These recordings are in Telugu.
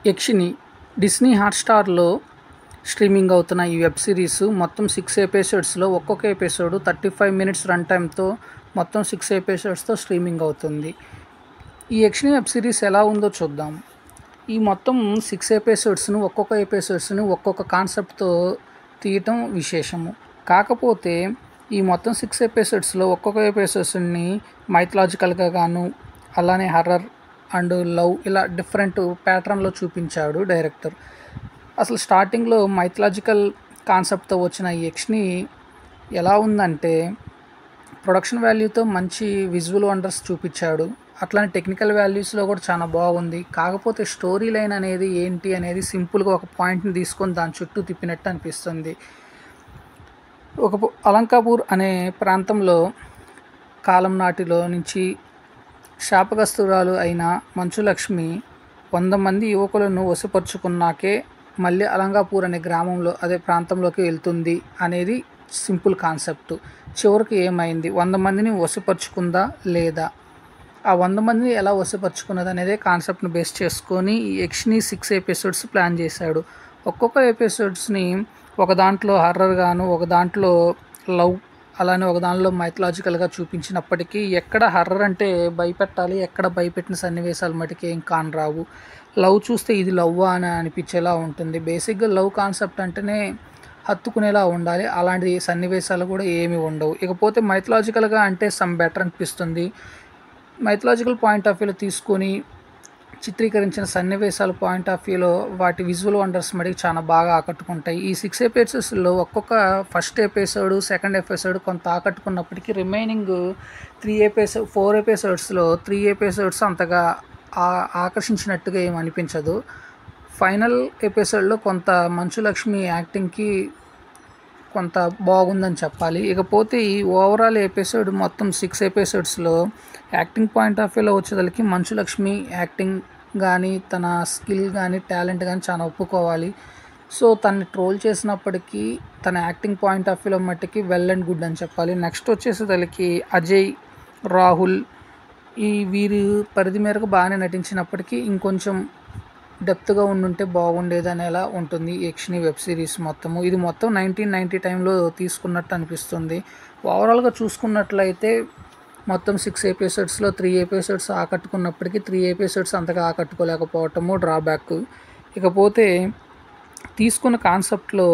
యక్షిని డిస్నీ హాట్‌స్టార్‌లో స్ట్రీమింగ్ అవుతున్న ఈ వెబ్ సిరీస్ మొత్తం 6 ఎపిసోడ్స్‌లో ఒక్కొక్క ఎపిసోడ్ 35 మినిట్స్ రన్ టైమ్‌తో మొత్తం 6 ఎపిసోడ్స్‌తో స్ట్రీమింగ్ అవుతుంది. ఈ యక్షిని వెబ్ సిరీస్ ఎలా ఉందో చూద్దాం. ఈ మొత్తం 6 ఎపిసోడ్స్‌ను ఒక్కొక్క కాన్సెప్ట్‌తో తీయటం విశేషము. కాకపోతే ఈ మొత్తం 6 ఎపిసోడ్స్‌లో ఒక్కొక్క ఎపిసోడ్స్‌ని మైథలాజికల్‌గా గాను, అలానే హర్రర్ అండ్ లవ్ ఇలా డిఫరెంట్ ప్యాటర్న్‌లో చూపించాడు డైరెక్టర్. అసలు స్టార్టింగ్‌లో మైథలాజికల్ కాన్సెప్ట్‌తో వచ్చిన ఈ యక్షిని ఎలా ఉందంటే ప్రొడక్షన్ వాల్యూతో మంచి విజువల్ వండర్స్ చూపించాడు. అట్లానే టెక్నికల్ వాల్యూస్‌లో కూడా చాలా బాగుంది. కాకపోతే స్టోరీ లైన్ అనేది ఏంటి అనేది సింపుల్‌గా ఒక పాయింట్‌ని తీసుకొని దాని చుట్టూ తిప్పినట్టు అనిపిస్తుంది. అలంకాపూర్ అనే ప్రాంతంలో కాలం నాటిలో నుంచి శాపగ్రస్తురాలు అయిన మంచులక్ష్మి 100 మంది యువకులను వశపరుచుకున్నాకే మళ్ళీ అలంకాపూర్ అనే గ్రామంలో అదే ప్రాంతంలోకి వెళ్తుంది అనేది సింపుల్ కాన్సెప్ట్. చివరికి ఏమైంది? 100 మందిని వశపరుచుకుందా లేదా? ఆ 100 మందిని ఎలా వశపరుచుకున్నది అనేది కాన్సెప్ట్ని బేస్ చేసుకొని ఈ యక్షిని 6 ఎపిసోడ్స్ ప్లాన్ చేశాడు. ఒక్కొక్క ఎపిసోడ్స్ని ఒక దాంట్లో హర్రర్ గాను, ఒక దాంట్లో లవ్, అలానే ఒక దానిలో మైథలాజికల్గా చూపించినప్పటికీ ఎక్కడ హర్రర్ అంటే భయపెట్టాలి, ఎక్కడ భయపెట్టిన సన్నివేశాలు మటుకు ఏం కానరావు. లవ్ చూస్తే ఇది లవ్వా అని అనిపించేలా ఉంటుంది. బేసిక్గా లవ్ కాన్సెప్ట్ అంటేనే హత్తుకునేలా ఉండాలి. అలాంటి సన్నివేశాలు కూడా ఏమి ఉండవు. ఇకపోతే మైథలాజికల్గా అంటే సమ్ బెటర్ అనిపిస్తుంది. మైథలాజికల్ పాయింట్ ఆఫ్ వ్యూలో తీసుకొని చిత్రీకరించిన సన్నివేశాల పాయింట్ ఆఫ్ వ్యూలో వాటి విజువల్ వండర్స్ మటుకు చాలా బాగా ఆకట్టుకుంటాయి. ఈ 6 ఎపిసోడ్స్లో ఒక్కొక్క ఫస్ట్ ఎపిసోడ్, సెకండ్ ఎపిసోడ్ కొంత ఆకట్టుకున్నప్పటికీ రిమైనింగ్ 4 ఎపిసోడ్స్లో 3 ఎపిసోడ్స్ అంతగా ఆకర్షించినట్టుగా ఏమి అనిపించదు. ఫైనల్ ఎపిసోడ్లో కొంత మంచులక్ష్మి యాక్టింగ్కి కొంత బాగుందని చెప్పాలి. ఇకపోతే ఈ ఓవరాల్ ఎపిసోడ్ మొత్తం 6 ఎపిసోడ్స్లో యాక్టింగ్ పాయింట్ ఆఫ్ వ్యూలో వచ్చేసరికి మంచులక్ష్మి యాక్టింగ్ కానీ, తన స్కిల్ కానీ, టాలెంట్ కానీ చాలా ఒప్పుకోవాలి. సో తనని ట్రోల్ చేసినప్పటికీ తన యాక్టింగ్ పాయింట్ ఆఫ్ వ్యూలో మట్టుకి వెల్ అండ్ గుడ్ అని చెప్పాలి. నెక్స్ట్ వచ్చేసరికి అజయ్, రాహుల్ వీరి పరిధి మేరకు బాగానే నటించినప్పటికీ ఇంకొంచెం డెప్త్గా ఉండుంటే బాగుండేది అనేలా ఉంటుంది యక్షిని వెబ్ సిరీస్ మొత్తము. ఇది మొత్తం 1990 టైంలో తీసుకున్నట్టు అనిపిస్తుంది. ఓవరాల్గా చూసుకున్నట్లయితే మొత్తం 6 ఎపిసోడ్స్లో 3 ఎపిసోడ్స్ ఆకట్టుకున్నప్పటికీ 3 ఎపిసోడ్స్ అంతగా ఆకట్టుకోలేకపోవటము డ్రాబ్యాక్. ఇకపోతే తీసుకున్న కాన్సెప్ట్లో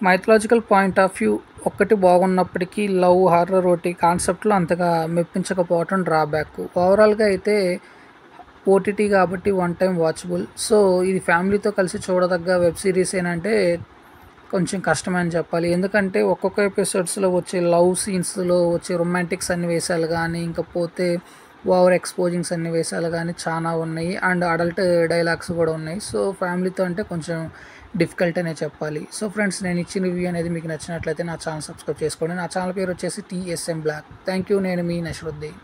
మైథలాజికల్ పాయింట్ ఆఫ్ వ్యూ ఒక్కటి బాగున్నప్పటికీ లవ్, హారర్ ఒకటి కాన్సెప్ట్లో అంతగా మెప్పించకపోవటం డ్రాబ్యాక్. ఓవరాల్గా అయితే ఓటీటీ కాబట్టి వన్ టైం వాచబుల్. సో ఇది ఫ్యామిలీతో కలిసి చూడదగ్గ వెబ్ సిరీస్ ఏంటంటే కొంచెం కష్టమే అని చెప్పాలి. ఎందుకంటే ఒక్కొక్క ఎపిసోడ్స్లో వచ్చే లవ్ సీన్స్లో వచ్చే రొమాంటిక్ సన్నివేశాలు కానీ, ఇంకపోతే ఓవర్ ఎక్స్పోజింగ్ సన్నివేశాలు కానీ చాలా ఉన్నాయి. అండ్ అడల్ట్ డైలాగ్స్ కూడా ఉన్నాయి. సో ఫ్యామిలీతో అంటే కొంచెం డిఫికల్ట్ అనే చెప్పాలి. సో ఫ్రెండ్స్, నేను ఇచ్చిన రివ్యూ అనేది మీకు నచ్చినట్లయితే నా ఛానల్ సబ్స్క్రైబ్ చేసుకోండి. నా ఛానల్ పేరు వచ్చేసి TSM Black. Thank you. నేను మీ నషరుద్దీన్.